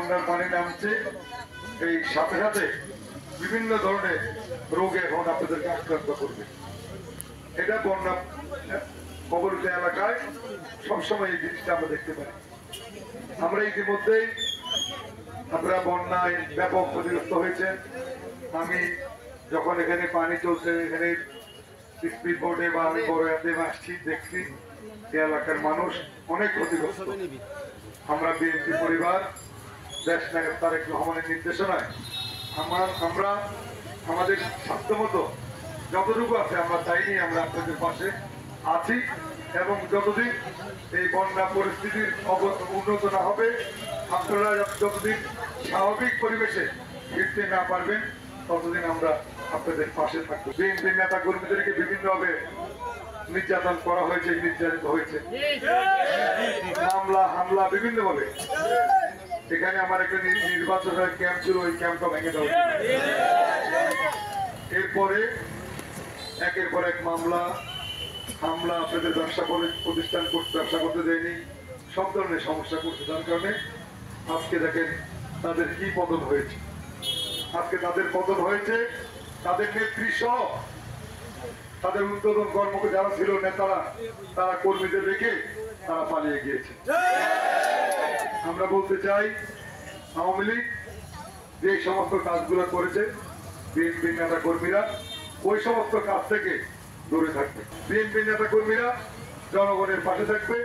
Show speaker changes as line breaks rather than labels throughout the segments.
বন্যার পানি নামছে, এই সাথে সাথে বিভিন্ন ধরনের রোগে এখন আপনাদেরকে আক্রান্ত করবে। এটা বন্যা কবলিত এলাকায় সবসময় এই জিনিসটা আমরা দেখতে পাই। আমরা ইতিমধ্যেই আপনারা বন্যায় ব্যাপক ক্ষতিগ্রস্ত হয়েছেন। আমি যখন এখানে পানি চলছে, এখানে স্পিড বোর্ডে বা আমি বড় এতে আসছি, দেখছি এই এলাকার মানুষ অনেক ক্ষতিগ্রস্ত। আমরা বিএনপি পরিবার দেশ নায়ক তারেক রহমানের নির্দেশনায় আমরা আমাদের সাধ্যমতো যতটুকু আছে আমরা চাইনি আমরা আপনাদের পাশে আছি, এবং যতদিন এই বন্যা পরিস্থিতির উন্নত না হবে, আপনারা যতদিন স্বাভাবিক পরিবেশে ফিরতে না পারবেন ততদিন আমরা আপনাদের পাশে থাকবো। বিএনপি নেতা কর্মীদেরকে বিভিন্নভাবে নির্যাতন করা হয়েছে, নির্যাতিত হয়েছে, মামলা হামলা বিভিন্নভাবে। এখানে আমার একটা নির্বাচনের ক্যাম্প ছিল, ওই ক্যাম্পটা ভেঙে দেওয়া। এরপরে একের পর এক মামলা হামলা, আপনাদের ব্যবসা করতে দেয়নি, সব ধরনের সমস্যা করছে। যার কারণে আজকে দেখেন তাদের কি পতন হয়েছে। আজকে তাদের পতন হয়েছে, তাদের নেত্রী সহ তাদের উদ্বোধন কর্মকে যারা ছিল নেতারা, তারা কর্মীদের রেখে তারা পালিয়ে গিয়েছে। আমরা বলতে চাই আওয়ামী লীগ যে সমস্ত কাজগুলো করেছে, বিএনপি নেতা কর্মীরা ওই সমস্ত কাজ থেকে দূরে থাকবে। বিএনপি নেতা কর্মীরা জনগণের পাশে থাকবে,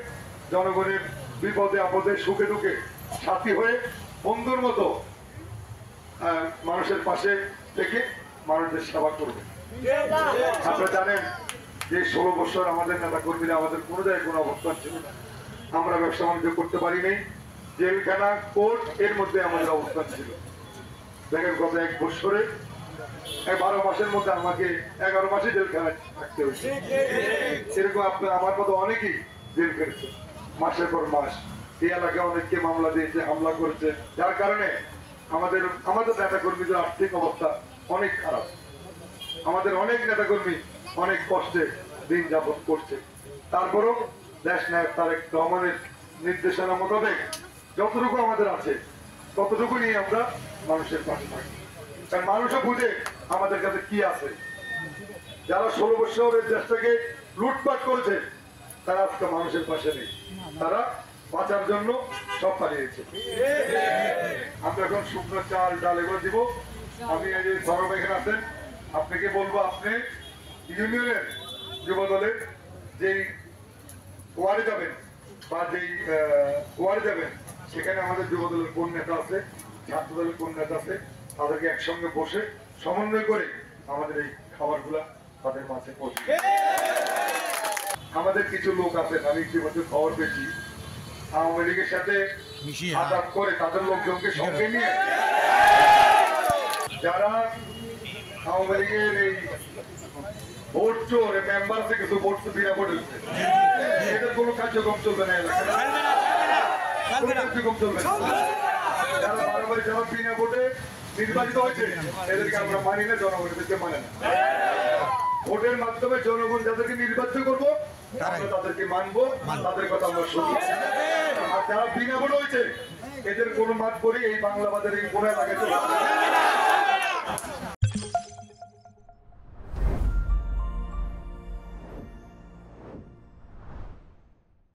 জনগণের বিপদে আপদে সুখে দুঃখে সাথী হয়ে বন্ধুর মতো মানুষের পাশে থেকে মানুষদের সেবা করবে। আপনারা জানেন যে 16 বছর আমাদের নেতা কর্মীরা আমাদের কোনো জায়গায় কোনো অবস্থান ছিল না, আমরা ব্যবসা বাণিজ্য করতে পারিনি, জেলখানা কোর্ট এর মধ্যে আমাদের অবস্থান ছিল। দেখেন গত 1 বছরে 12 মাসের মধ্যে আমাকে 11 মাসে জেলখানায় থাকতে হয়েছে। এরকম আপনার আমার মতো অনেকেই জেল খেটেছে মাসের পর মাস। এই এলাকায় অনেককে মামলা দিয়েছে, হামলা করেছে, যার কারণে আমাদের নেতা কর্মীদের আর্থিক অবস্থা অনেক খারাপ। আমাদের অনেক নেতা কর্মী অনেক কষ্টে দিন যাপন করছে। তারপরও দেশ নায়ক তারেক রহমানের নির্দেশনা মোতাবেক যতটুকু আমাদের আছে ততটুকু নিয়ে আমরা মানুষের পাশে থাকি। কারণ মানুষও বুঝে আমাদের কাছে কি আছে। যারা 16 বছরের দেশটাকে লুটপাট করেছে তারা আজকে মানুষের পাশে নেই, তারা বাঁচার জন্য সব পালিয়েছে। আমরা এখন শুকনো চাল ডাল এগুলো দিব। আমি এই যে সরব এখানে আছেন, আপনাকে বলবো আপনি ইউনিয়নের যুব দলের যেই ওয়ার্ডে যাবেন বা যেই ওয়ার্ডে যাবেন, সেখানে আমাদের যুব দলের কোন নেতা আছে, ছাত্র দলের কোন নেতা আছে, তাদেরকে একসঙ্গে বসে সমন্বয় করে আমাদের এই খাবারগুলা তাদের মাঝে পৌঁছে। আমাদের কিছু লোক আছে, আমি ইতিমধ্যে খবর পেয়েছি, আওয়ামী লীগের সাথে আঘাত করে তাদের লোকজনকে সঙ্গে নিয়ে যারা আওয়ামী লীগের এই ভোট চোর মেম্বার থেকে কিছু ভোট বিনা ভোট হচ্ছে, এটার কোনো কার্যক্রম চলবে না, কার্যক্রম চলবে না। যারা বারবার যারা বিনা ভোটে নির্বাচিত হয়েছে এদেরকে আমরা মানি না, জনগণেরকে মানে না। ভোটের মাধ্যমে জনগণ যাদেরকে নির্বাচিত করবো আমরা তাদেরকে মানবো, তাদের কথা আমরা শুনবো। আর যারা বিনা ভোট হয়েছে এদের কোনো মাঠ করে এই বাংলা বাজারে কোনো এলাকায় চলবে।